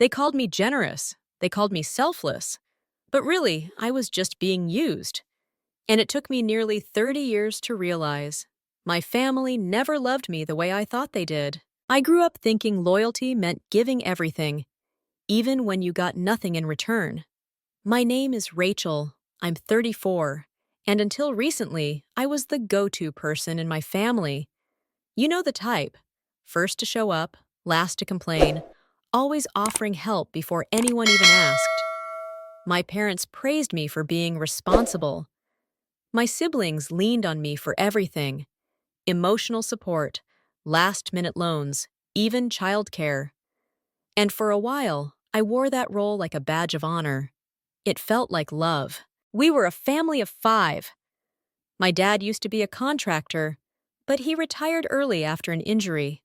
They called me generous. They called me selfless. But really, I was just being used. And it took me nearly 30 years to realize my family never loved me the way I thought they did. I grew up thinking loyalty meant giving everything, even when you got nothing in return. My name is Rachel. I'm 34. And until recently, I was the go-to person in my family. You know the type. First to show up, last to complain, always offering help before anyone even asked. My parents praised me for being responsible. My siblings leaned on me for everything: emotional support, last-minute loans, even childcare. And for a while, I wore that role like a badge of honor. It felt like love. We were a family of 5. My dad used to be a contractor, but he retired early after an injury.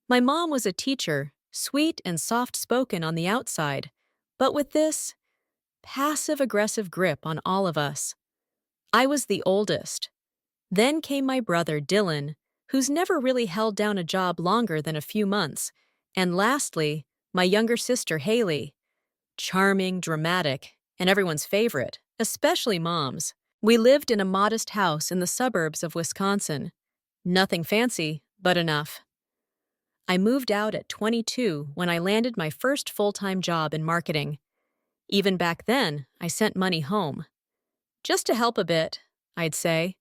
My mom was a teacher, sweet and soft-spoken on the outside, but with this passive-aggressive grip on all of us. I was the oldest. Then came my brother, Dylan, who's never really held down a job longer than a few months. And lastly, my younger sister, Haley. Charming, dramatic, and everyone's favorite, especially Mom's. We lived in a modest house in the suburbs of Wisconsin. Nothing fancy, but enough. I moved out at 22 when I landed my first full-time job in marketing. Even back then, I sent money home. Just to help a bit, I'd say.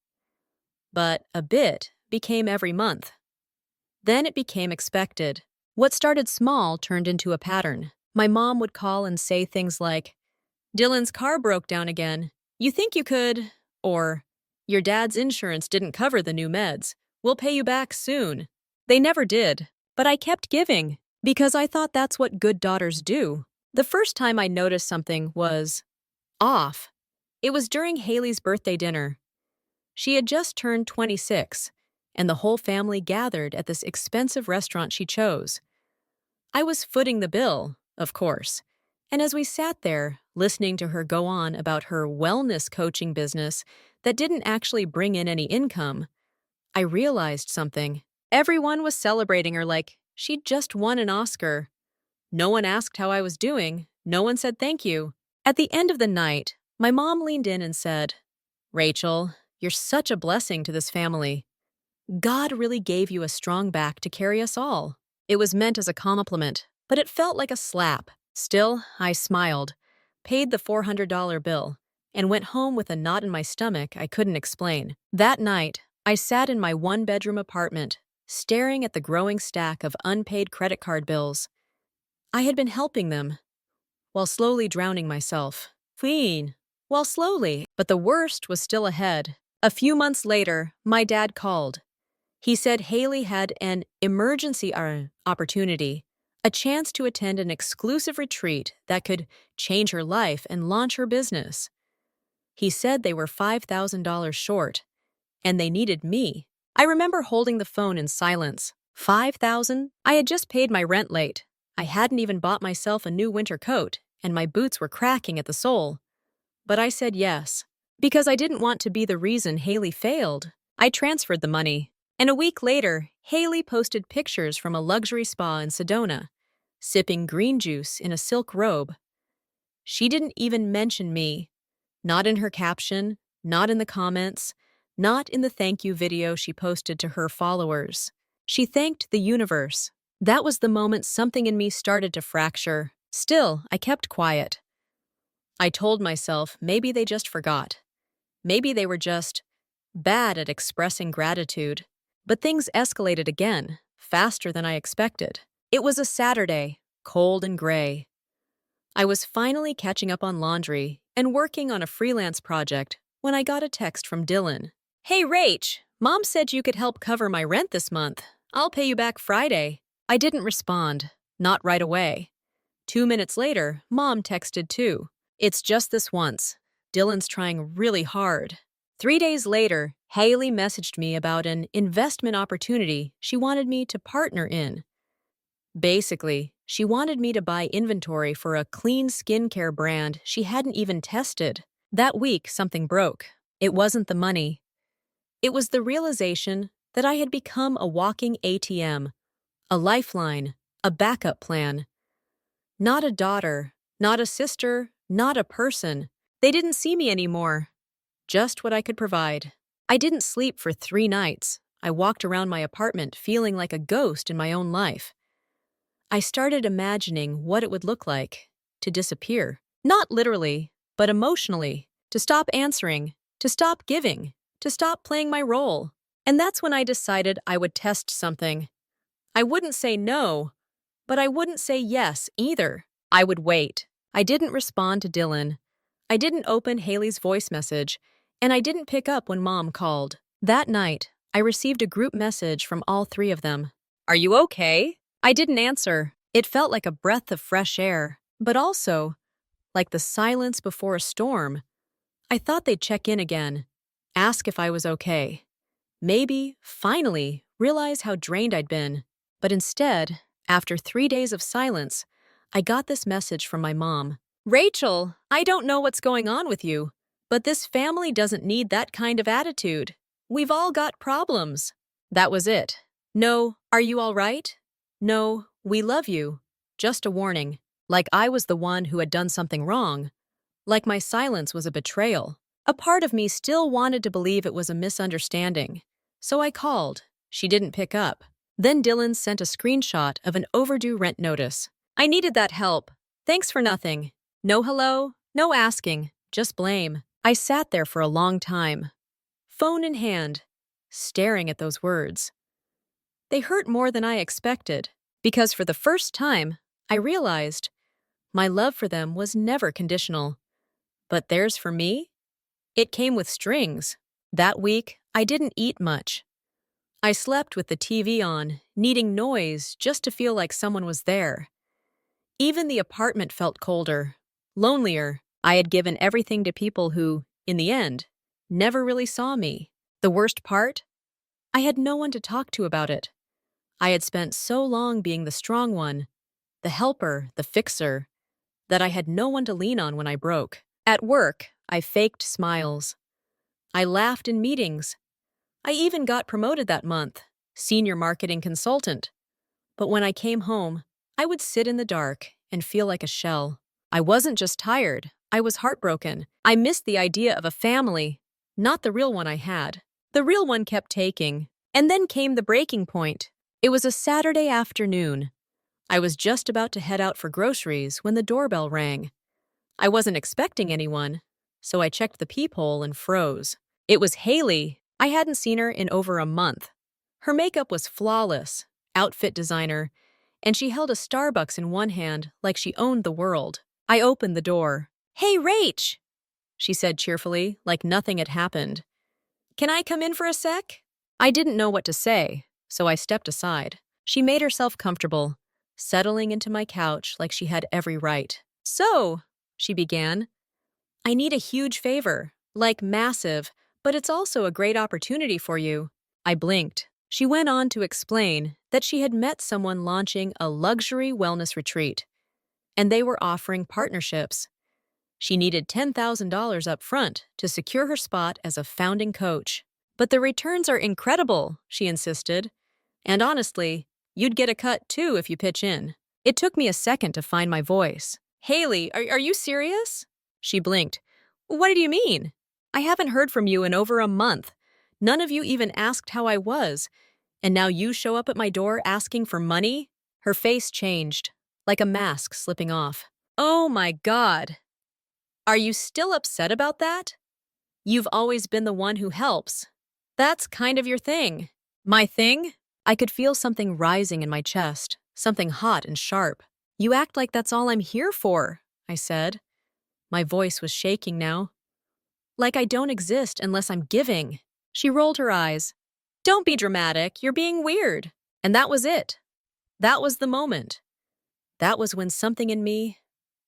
But a bit became every month. Then it became expected. What started small turned into a pattern. My mom would call and say things like, "Dylan's car broke down again. You think you could?" Or, "Your dad's insurance didn't cover the new meds. We'll pay you back soon." They never did, but I kept giving because I thought that's what good daughters do. The first time I noticed something was off. It was during Haley's birthday dinner. She had just turned 26, and the whole family gathered at this expensive restaurant she chose. I was footing the bill, of course, and as we sat there, listening to her go on about her wellness coaching business that didn't actually bring in any income, I realized something. Everyone was celebrating her like she'd just won an Oscar. No one asked how I was doing. No one said thank you. At the end of the night, my mom leaned in and said, "Rachel, you're such a blessing to this family. God really gave you a strong back to carry us all." It was meant as a compliment, but it felt like a slap. Still, I smiled, paid the $400 bill, and went home with a knot in my stomach I couldn't explain. That night, I sat in my one-bedroom apartment, staring at the growing stack of unpaid credit card bills. I had been helping them, while slowly drowning myself. Fine. While slowly, but the worst was still ahead. A few months later, my dad called. He said Haley had an emergency opportunity, a chance to attend an exclusive retreat that could change her life and launch her business. He said they were $5,000 short, and they needed me. I remember holding the phone in silence. $5,000? I had just paid my rent late. I hadn't even bought myself a new winter coat, and my boots were cracking at the sole. But I said yes, because I didn't want to be the reason Haley failed. I transferred the money. And a week later, Haley posted pictures from a luxury spa in Sedona, sipping green juice in a silk robe. She didn't even mention me. Not in her caption, not in the comments, not in the thank you video she posted to her followers. She thanked the universe. That was the moment something in me started to fracture. Still, I kept quiet. I told myself maybe they just forgot. Maybe they were just bad at expressing gratitude. But things escalated again, faster than I expected. It was a Saturday, cold and gray. I was finally catching up on laundry and working on a freelance project when I got a text from Dylan. "Hey, Rach, Mom said you could help cover my rent this month. I'll pay you back Friday." I didn't respond, not right away. 2 minutes later, Mom texted too. "It's just this once. Dylan's trying really hard." 3 days later, Haley messaged me about an investment opportunity she wanted me to partner in. Basically, she wanted me to buy inventory for a clean skincare brand she hadn't even tested. That week, something broke. It wasn't the money. It was the realization that I had become a walking ATM, a lifeline, a backup plan. Not a daughter, not a sister, not a person. They didn't see me anymore. Just what I could provide. I didn't sleep for 3 nights. I walked around my apartment feeling like a ghost in my own life. I started imagining what it would look like to disappear. Not literally, but emotionally. To stop answering, to stop giving, to stop playing my role. And that's when I decided I would test something. I wouldn't say no, but I wouldn't say yes either. I would wait. I didn't respond to Dylan. I didn't open Haley's voice message, and I didn't pick up when Mom called. That night, I received a group message from all 3 of them. "Are you okay?" I didn't answer. It felt like a breath of fresh air, but also like the silence before a storm. I thought they'd check in again, ask if I was okay. Maybe, finally, realize how drained I'd been. But instead, after 3 days of silence, I got this message from my mom. "Rachel, I don't know what's going on with you, but this family doesn't need that kind of attitude. We've all got problems." That was it. No, "Are you all right?" No, "We love you." Just a warning. Like I was the one who had done something wrong. Like my silence was a betrayal. A part of me still wanted to believe it was a misunderstanding. So I called. She didn't pick up. Then Dylan sent a screenshot of an overdue rent notice. "I needed that help. Thanks for nothing." No hello, no asking, just blame. I sat there for a long time, phone in hand, staring at those words. They hurt more than I expected, because for the first time, I realized my love for them was never conditional. But theirs for me? It came with strings. That week, I didn't eat much. I slept with the TV on, needing noise just to feel like someone was there. Even the apartment felt colder, lonelier. I had given everything to people who, in the end, never really saw me. The worst part? I had no one to talk to about it. I had spent so long being the strong one, the helper, the fixer, that I had no one to lean on when I broke. At work, I faked smiles. I laughed in meetings. I even got promoted that month, senior marketing consultant. But when I came home, I would sit in the dark and feel like a shell. I wasn't just tired, I was heartbroken. I missed the idea of a family, not the real one I had. The real one kept taking. And then came the breaking point. It was a Saturday afternoon. I was just about to head out for groceries when the doorbell rang. I wasn't expecting anyone, so I checked the peephole and froze. It was Haley. I hadn't seen her in over a month. Her makeup was flawless, outfit designer, and she held a Starbucks in one hand like she owned the world. I opened the door. "Hey, Rach," she said cheerfully, like nothing had happened. "Can I come in for a sec?" I didn't know what to say, so I stepped aside. She made herself comfortable, settling into my couch like she had every right. "So," she began, "I need a huge favor, like massive, but it's also a great opportunity for you." I blinked. She went on to explain that she had met someone launching a luxury wellness retreat, and they were offering partnerships. She needed $10,000 up front to secure her spot as a founding coach. "But the returns are incredible," she insisted. "And honestly, you'd get a cut too if you pitch in." It took me a second to find my voice. "Haley, are you serious?" She blinked. "What do you mean? I haven't heard from you in over a month. None of you even asked how I was. And now you show up at my door asking for money?" Her face changed, like a mask slipping off. "Oh my God. Are you still upset about that? You've always been the one who helps. That's kind of your thing." "My thing?" I could feel something rising in my chest, something hot and sharp. "You act like that's all I'm here for," I said. My voice was shaking now. "Like I don't exist unless I'm giving." She rolled her eyes. "Don't be dramatic, you're being weird." And that was it. That was the moment. That was when something in me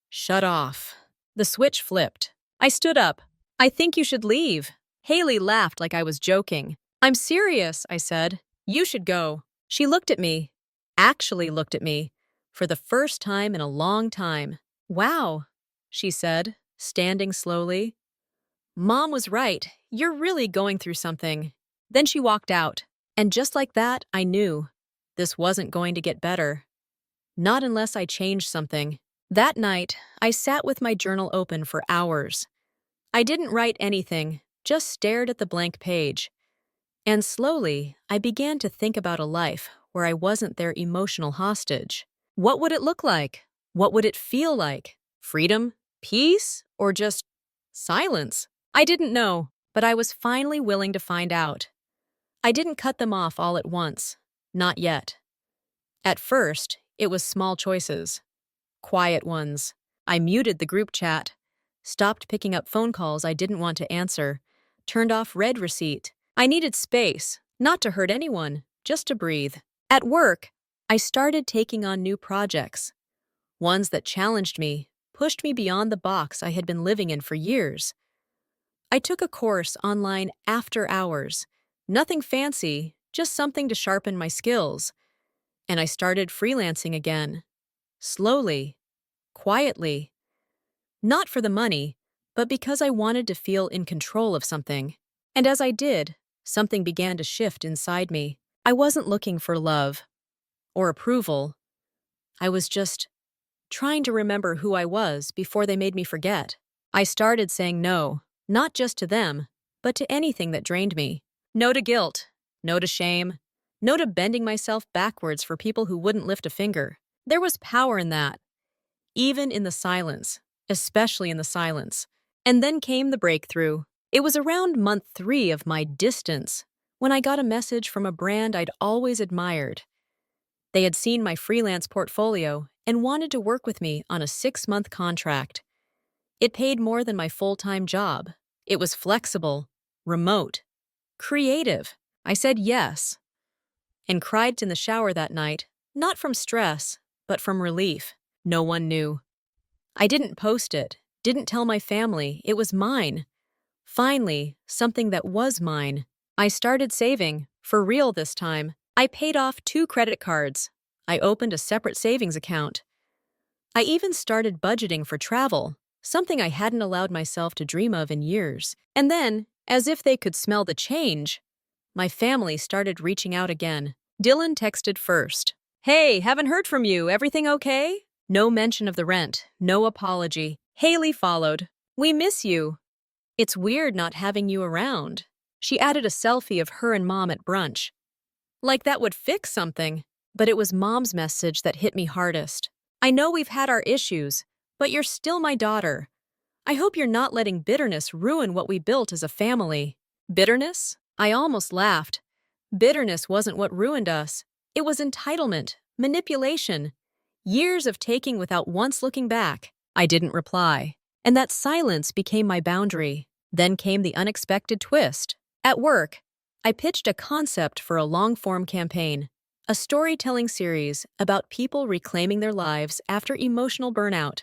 shut off. The switch flipped. I stood up. "I think you should leave." Haley laughed like I was joking. "I'm serious," I said. "You should go." She looked at me, actually looked at me, for the first time in a long time. "Wow," she said, standing slowly. "Mom was right. You're really going through something." Then she walked out. And just like that, I knew this wasn't going to get better. Not unless I changed something. That night, I sat with my journal open for hours. I didn't write anything, just stared at the blank page. And slowly, I began to think about a life where I wasn't their emotional hostage. What would it look like? What would it feel like? Freedom? Peace? Or just silence? I didn't know, but I was finally willing to find out. I didn't cut them off all at once. Not yet. At first, it was small choices. Quiet ones. I muted the group chat, stopped picking up phone calls I didn't want to answer, turned off read receipt. I needed space, not to hurt anyone, just to breathe. At work, I started taking on new projects, ones that challenged me, pushed me beyond the box I had been living in for years. I took a course online after hours, nothing fancy, just something to sharpen my skills. And I started freelancing again. Slowly, quietly. Not for the money, but because I wanted to feel in control of something. And as I did, something began to shift inside me. I wasn't looking for love or approval. I was just trying to remember who I was before they made me forget. I started saying no, not just to them, but to anything that drained me. No to guilt, no to shame, no to bending myself backwards for people who wouldn't lift a finger. There was power in that, even in the silence, especially in the silence. And then came the breakthrough. It was around month 3 of my distance when I got a message from a brand I'd always admired. They had seen my freelance portfolio and wanted to work with me on a 6-month contract. It paid more than my full-time job. It was flexible, remote, creative. I said yes, and cried in the shower that night, not from stress, but from relief. No one knew. I didn't post it, didn't tell my family. It was mine. Finally, something that was mine. I started saving, for real this time. I paid off 2 credit cards. I opened a separate savings account. I even started budgeting for travel, something I hadn't allowed myself to dream of in years. And then, as if they could smell the change, my family started reaching out again. Dylan texted first. "Hey, haven't heard from you. Everything okay?" No mention of the rent, no apology. Haley followed. "We miss you. It's weird not having you around." She added a selfie of her and Mom at brunch. Like that would fix something. But it was Mom's message that hit me hardest. "I know we've had our issues, but you're still my daughter. I hope you're not letting bitterness ruin what we built as a family." Bitterness? I almost laughed. Bitterness wasn't what ruined us. It was entitlement, manipulation, years of taking without once looking back. I didn't reply. And that silence became my boundary. Then came the unexpected twist. At work, I pitched a concept for a long-form campaign, a storytelling series about people reclaiming their lives after emotional burnout.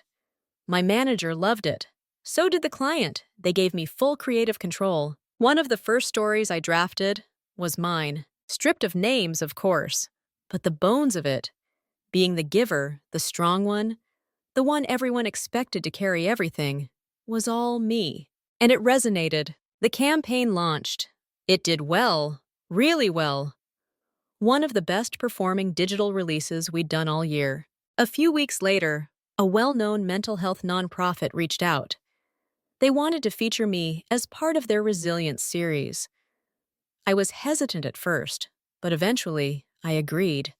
My manager loved it. So did the client. They gave me full creative control. One of the first stories I drafted was mine, stripped of names, of course, but the bones of it, being the giver, the strong one, the one everyone expected to carry everything, was all me. And it resonated. The campaign launched. It did well, really well. One of the best performing digital releases we'd done all year. A few weeks later, a well-known mental health nonprofit reached out. They wanted to feature me as part of their Resilience series. I was hesitant at first, but eventually I agreed.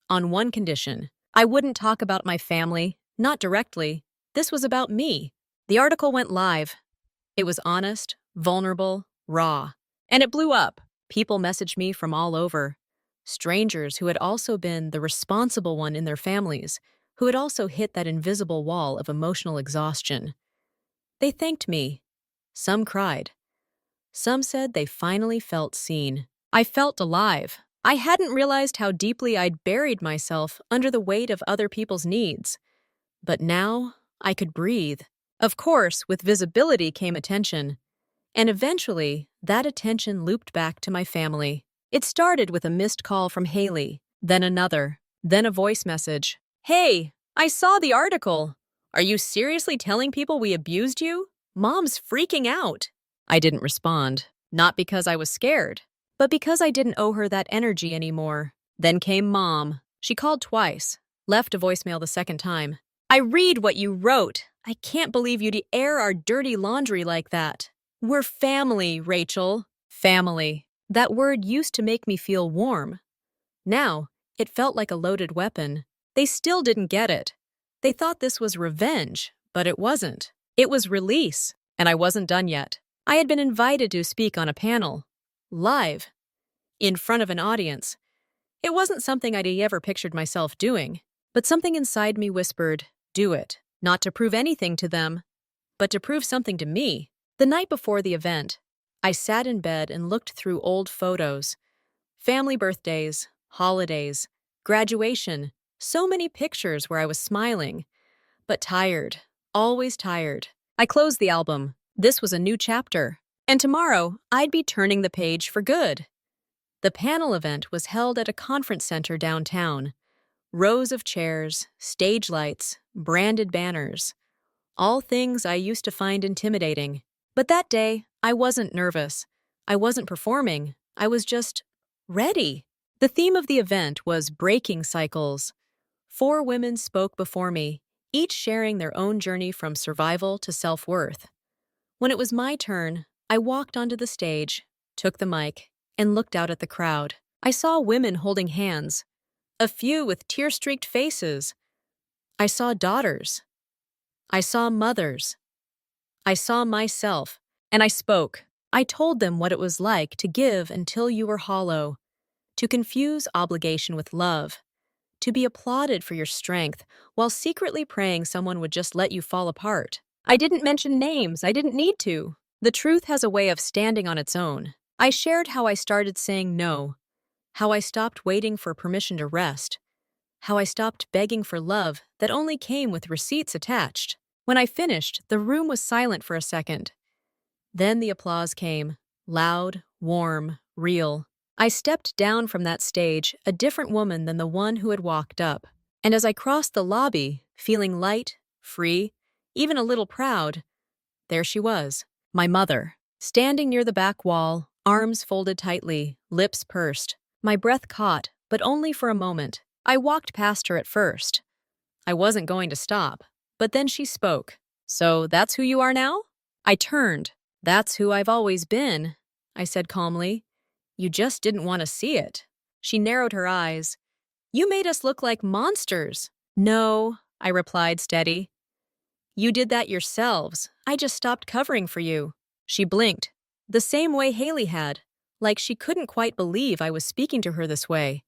On one condition: I wouldn't talk about my family, not directly. This was about me. The article went live. It was honest, vulnerable, raw. And it blew up. People messaged me from all over. Strangers who had also been the responsible one in their families, who had also hit that invisible wall of emotional exhaustion. They thanked me. Some cried. Some said they finally felt seen. I felt alive. I hadn't realized how deeply I'd buried myself under the weight of other people's needs. But now, I could breathe. Of course, with visibility came attention. And eventually, that attention looped back to my family. It started with a missed call from Haley, then another, then a voice message. "Hey, I saw the article. Are you seriously telling people we abused you? Mom's freaking out." I didn't respond, not because I was scared, but because I didn't owe her that energy anymore. Then came Mom. She called twice, left a voicemail the second time. I read what you wrote. I can't believe you'd air our dirty laundry like that. We're family, Rachel. Family. That word used to make me feel warm. Now, it felt like a loaded weapon. They still didn't get it. They thought this was revenge, but it wasn't. It was release, and I wasn't done yet. I had been invited to speak on a panel. Live. In front of an audience. It wasn't something I'd ever pictured myself doing, but something inside me whispered, do it. Not to prove anything to them, but to prove something to me. The night before the event, I sat in bed and looked through old photos. Family birthdays, holidays, graduation, so many pictures where I was smiling, but tired, always tired. I closed the album. This was a new chapter. And tomorrow, I'd be turning the page for good. The panel event was held at a conference center downtown. Rows of chairs, stage lights, branded banners. All things I used to find intimidating. But that day, I wasn't nervous. I wasn't performing. I was just ready. The theme of the event was breaking cycles. 4 women spoke before me, each sharing their own journey from survival to self-worth. When it was my turn, I walked onto the stage, took the mic, and looked out at the crowd. I saw women holding hands, a few with tear-streaked faces. I saw daughters. I saw mothers. I saw myself, and I spoke. I told them what it was like to give until you were hollow, to confuse obligation with love, to be applauded for your strength while secretly praying someone would just let you fall apart. I didn't mention names. I didn't need to. The truth has a way of standing on its own. I shared how I started saying no, how I stopped waiting for permission to rest, how I stopped begging for love that only came with receipts attached. When I finished, the room was silent for a second. Then the applause came, loud, warm, real. I stepped down from that stage, a different woman than the one who had walked up. And as I crossed the lobby, feeling light, free, even a little proud, there she was, my mother, standing near the back wall, arms folded tightly, lips pursed. My breath caught, but only for a moment. I walked past her at first. I wasn't going to stop, but then she spoke. So that's who you are now? I turned. That's who I've always been, I said calmly. You just didn't want to see it. She narrowed her eyes. You made us look like monsters. No, I replied steady. You did that yourselves. I just stopped covering for you. She blinked, the same way Haley had, like she couldn't quite believe I was speaking to her this way.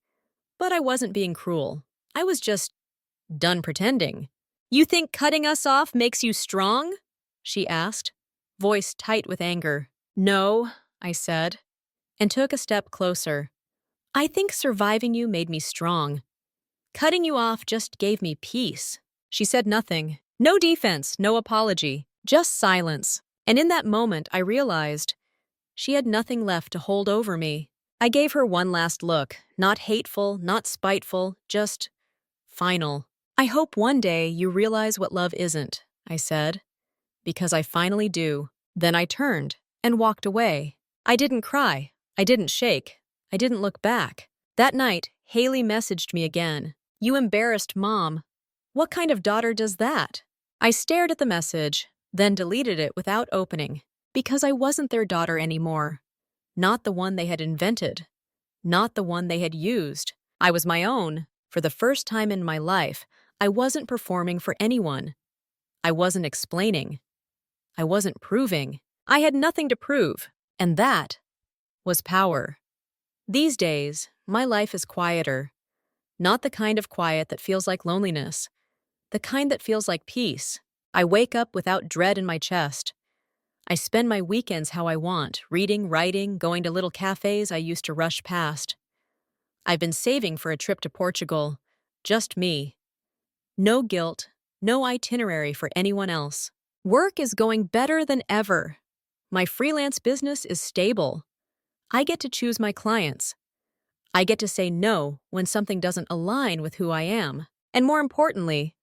But I wasn't being cruel. I was just done pretending. You think cutting us off makes you strong? She asked, voice tight with anger. No, I said, and took a step closer. I think surviving you made me strong. Cutting you off just gave me peace. She said nothing. No defense, no apology, just silence. And in that moment, I realized she had nothing left to hold over me. I gave her one last look, not hateful, not spiteful, just final. I hope one day you realize what love isn't, I said, because I finally do. Then I turned and walked away. I didn't cry. I didn't shake. I didn't look back. That night, Haley messaged me again. You embarrassed Mom. What kind of daughter does that? I stared at the message, then deleted it without opening, because I wasn't their daughter anymore. Not the one they had invented. Not the one they had used. I was my own. For the first time in my life, I wasn't performing for anyone. I wasn't explaining. I wasn't proving. I had nothing to prove, and that was power. These days, my life is quieter. Not the kind of quiet that feels like loneliness. The kind that feels like peace. I wake up without dread in my chest. I spend my weekends how I want, reading, writing, going to little cafes I used to rush past. I've been saving for a trip to Portugal. Just me. No guilt, no itinerary for anyone else. Work is going better than ever. My freelance business is stable. I get to choose my clients. I get to say no when something doesn't align with who I am. And more importantly,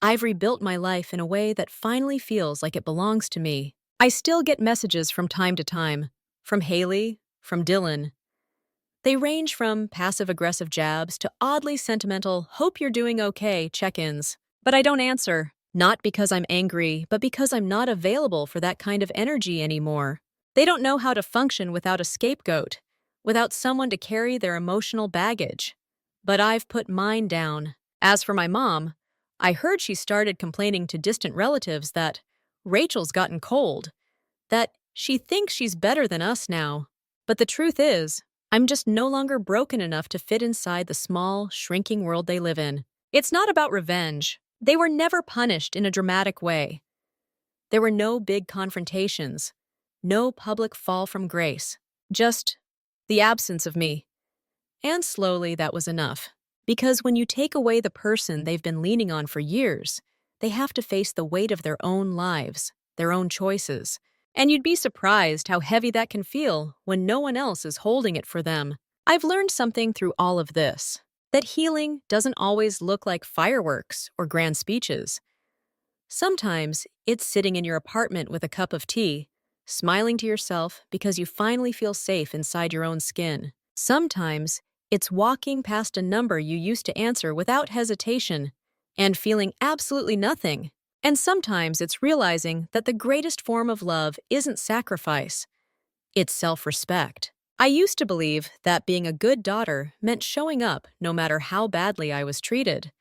I've rebuilt my life in a way that finally feels like it belongs to me. I still get messages from time to time, from Haley, from Dylan. They range from passive-aggressive jabs to oddly sentimental, hope you're doing okay check-ins. But I don't answer, not because I'm angry, but because I'm not available for that kind of energy anymore. They don't know how to function without a scapegoat, without someone to carry their emotional baggage. But I've put mine down. As for my mom, I heard she started complaining to distant relatives that Rachel's gotten cold, that she thinks she's better than us now. But the truth is, I'm just no longer broken enough to fit inside the small, shrinking world they live in. It's not about revenge. They were never punished in a dramatic way. There were no big confrontations, no public fall from grace, just the absence of me. And slowly that was enough. Because when you take away the person they've been leaning on for years, they have to face the weight of their own lives, their own choices. And you'd be surprised how heavy that can feel when no one else is holding it for them. I've learned something through all of this, that healing doesn't always look like fireworks or grand speeches. Sometimes it's sitting in your apartment with a cup of tea, smiling to yourself because you finally feel safe inside your own skin. Sometimes it's walking past a number you used to answer without hesitation and feeling absolutely nothing. And sometimes it's realizing that the greatest form of love isn't sacrifice, it's self-respect. I used to believe that being a good daughter meant showing up no matter how badly I was treated.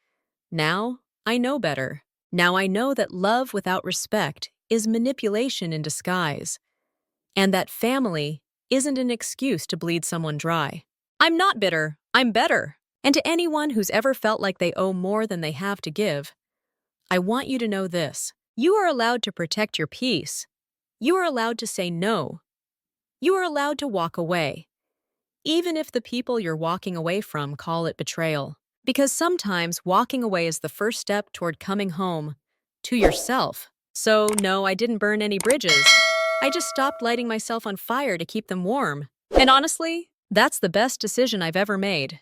Now, I know better. Now I know that love without respect is manipulation in disguise, and that family isn't an excuse to bleed someone dry. I'm not bitter, I'm better. And to anyone who's ever felt like they owe more than they have to give, I want you to know this. You are allowed to protect your peace. You are allowed to say no. You are allowed to walk away, even if the people you're walking away from call it betrayal. Because sometimes walking away is the first step toward coming home to yourself. So, no, I didn't burn any bridges. I just stopped lighting myself on fire to keep them warm. And honestly, that's the best decision I've ever made.